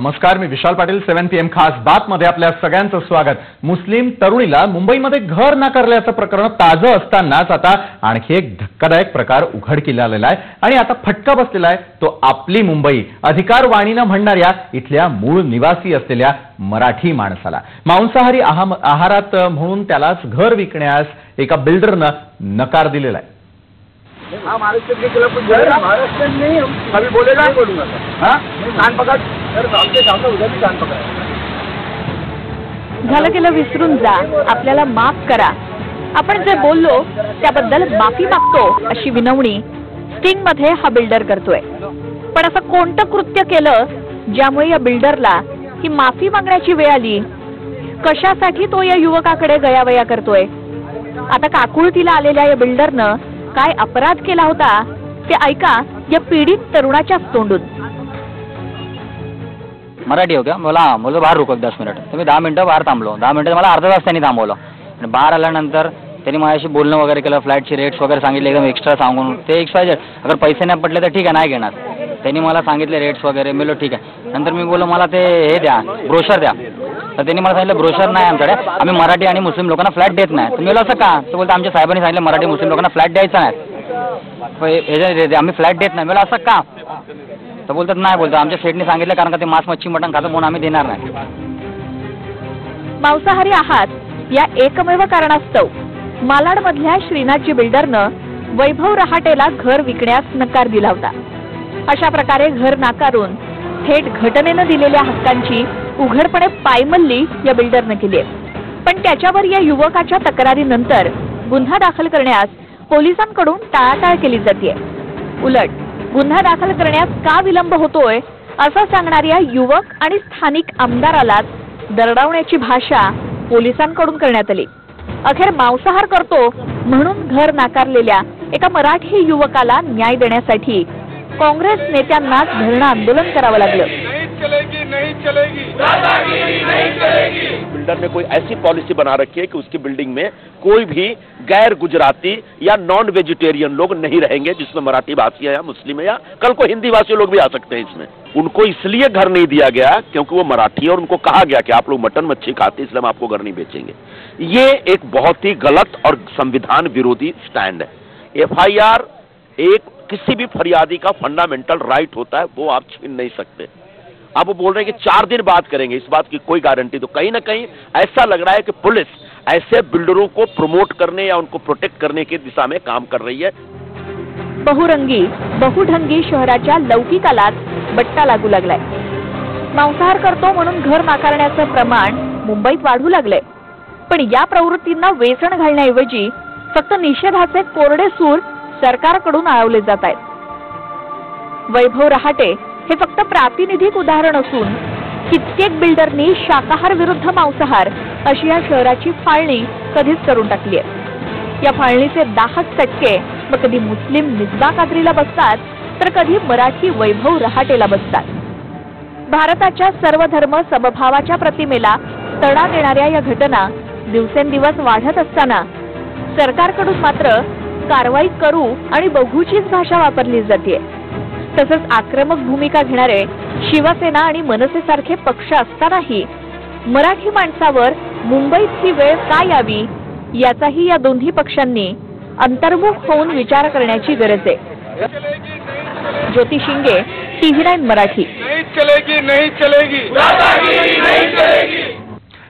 नमस्कार, मी विशाल पाटील. 7 PM खास बातमध्ये आपल्या सगळ्यांचं स्वागत. मुस्लिम तरुणीला मुंबईमध्ये घर नाकारल्याचं प्रकरण ताजं असतानाच आता आणखी एक धक्कादायक प्रकार उघडकीला आलेला आहे आणि आता फटका बसलेला आहे तो आपली मुंबई अधिकार वाणीनं म्हणणाऱ्या इथल्या मूळ निवासी असलेल्या मराठी माणसाला. मांसाहारी आहारात म्हणून त्यालाच घर विकण्यास एका बिल्डरनं नकार दिलेला आहे. हाँ, महाराष्ट्र के खिलाफ कुछ जाएगा? महाराष्ट्र नहीं, हम कभी बोलेगा नहीं बोलूंगा. हाँ, कान पकड़ सर, आपके सामने उधर भी कान पकड़ा. झालं गेलं विसरून जा, आपल्याला माफ करा. आपण जे बोललो त्याबद्दल माफी मागतो अशी विनवणी स्टिंग मध्ये हा बिल्डर करतोय. पण असं कोणतं कृत्य केलं ज्यामुळे या बिल्डरला ही माफी मागण्याची वेळ आली? कशासाठी तो या युवकाकडे गयावया करतोय? आता काकुळतीला आलेल्या या बिल्डरनं काय अपराध केला होता ते ऐका या पीडित तरुणाच्या तोंडून. मराठी हो क्या? मला बाहेर रुको 10 मिनिट. तर मी 10 मिनिटं बाहेर थांबलो. 10 मिनिटं मला अर्धा तास त्यांनी थांबवलं आणि बाहेर आल्यानंतर त्यांनी माझ्याशी बोलणं वगैरे केलं. फ्लॅटची रेट्स वगैरे सांगितले एकदम एक्स्ट्रा सांगून. ते XYZ अगर पैसे नाही पडले तर ठीक आहे, नाही घेणार. त्यांनी मला सांगितले रेट्स वगैरे. मी ठीक आहे. नंतर मी बोललो मला ते हे द्या, ब्रोशर द्या. तर त्यांनी मला सांगितलं ब्रोशर नाही आमच्याकडे, आम्ही मराठी आणि मुस्लिम लोकांना फ्लॅट देत नाही. तर मी बोललो असं का? तर बोलतो आमच्या साहेबांनी सांगितलं मराठी मुस्लिम लोकांना फ्लॅट द्यायचा नाही, आम्ही फ्लॅट देत नाही. मला असं का? तर बोलतात नाही, बोलतो आमच्या सेटने सांगितलं कारण का ते मांस मच्छी मटण खातं म्हणून आम्ही देणार नाही. मांसाहारी आहात या एकमेव कारणास्तव मालाडमधल्या श्रीनाथजी बिल्डरनं वैभव रहाटेला घर विकण्यास नकार दिला होता. अशा प्रकारे घर नाकारून थेट घटनेनं दिलेल्या हक्कांची उघडपणे पायमल्ली या बिल्डरनं केली आहे. पण त्याच्यावर या युवकाच्या तक्रारीनंतर गुन्हा दाखल करण्यास पोलिसांकडून टाळाटाळ केली जाते. उलट गुन्हा दाखल करण्यास का विलंब होतोय असं सांगणाऱ्या युवक आणि स्थानिक आमदारालाच दरडावण्याची भाषा पोलिसांकडून करण्यात आली. अखेर मांसाहार करतो म्हणून घर नाकारलेल्या एका मराठी युवकाला न्याय देण्यासाठी काँग्रेस नेत्यांना धरणं आंदोलन करावं लागलं. नहीं चलेगी. बिल्डर ने कोई ऐसी पॉलिसी बना रखी है कि उसकी बिल्डिंग में कोई भी गैर गुजराती या नॉन वेजिटेरियन लोग नहीं रहेंगे, जिसमें मराठी भाषी है या मुस्लिम है या कल को हिंदी भाषी लोग भी आ सकते हैं. इसमें उनको इसलिए घर नहीं दिया गया क्योंकि वो मराठी है और उनको कहा गया कि आप लोग मटन मच्छी खाते, इसलिए हम आपको घर नहीं बेचेंगे. ये एक बहुत ही गलत और संविधान विरोधी स्टैंड है. FIR एक किसी भी फरियादी का फंडामेंटल राइट होता है, वो आप छीन नहीं सकते. अब वो बोल रहे हैं कि 4 दिन बाद करेंगे, इस बात की कोई गारंटी. तो कहीं ना कहीं ऐसा लग रहा है कि पुलिस ऐसे बिल्डरों को प्रमोट करने या उनको प्रोटेक्ट करने की दिशा में काम कर रही है. बहुरंगी बहुढंगी शहराच्या लौकिकालाच बट्टा लागू लागलाय. मांसाहार करतो म्हणून घर नाकारण्याचं प्रमाण मुंबईत वाढू लागलंय. पण या प्रवृत्तींना वेसण घालण्याऐवजी फक्त निषेधाचे कोरडे सूर सरकारकडून आळवले जात आहेत. वैभव रहाटे हे फक्त प्रातिनिधिक उदाहरण असून कित्येक बिल्डरनी शाकाहार विरुद्ध मांसाहार अशी या शहराची फाळणी कधीच करून टाकली आहे. या फाळणीचे 10 चटके मग कधी मुस्लिम मिसबा कादरीला बसतात तर कधी मराठी वैभव रहाटेला बसतात. भारताच्या सर्व धर्म समभावाच्या प्रतिमेला तडा देणाऱ्या या घटना दिवसेंदिवस वाढत असताना सरकारकडून मात्र कारवाई करू आणि बघूचीच भाषा वापरली जाते. तसंच आक्रमक भूमिका घेणारे शिवसेना आणि मनसेसारखे पक्ष असतानाही मराठी माणसावर मुंबईत ही वेळ का यावी याचाही या दोन्ही पक्षांनी अंतर्मुख होऊन विचार करण्याची गरज आहे. ज्योती शिंगे, TV9 मराठी. नहीं चलेगी, नहीं चलेगी.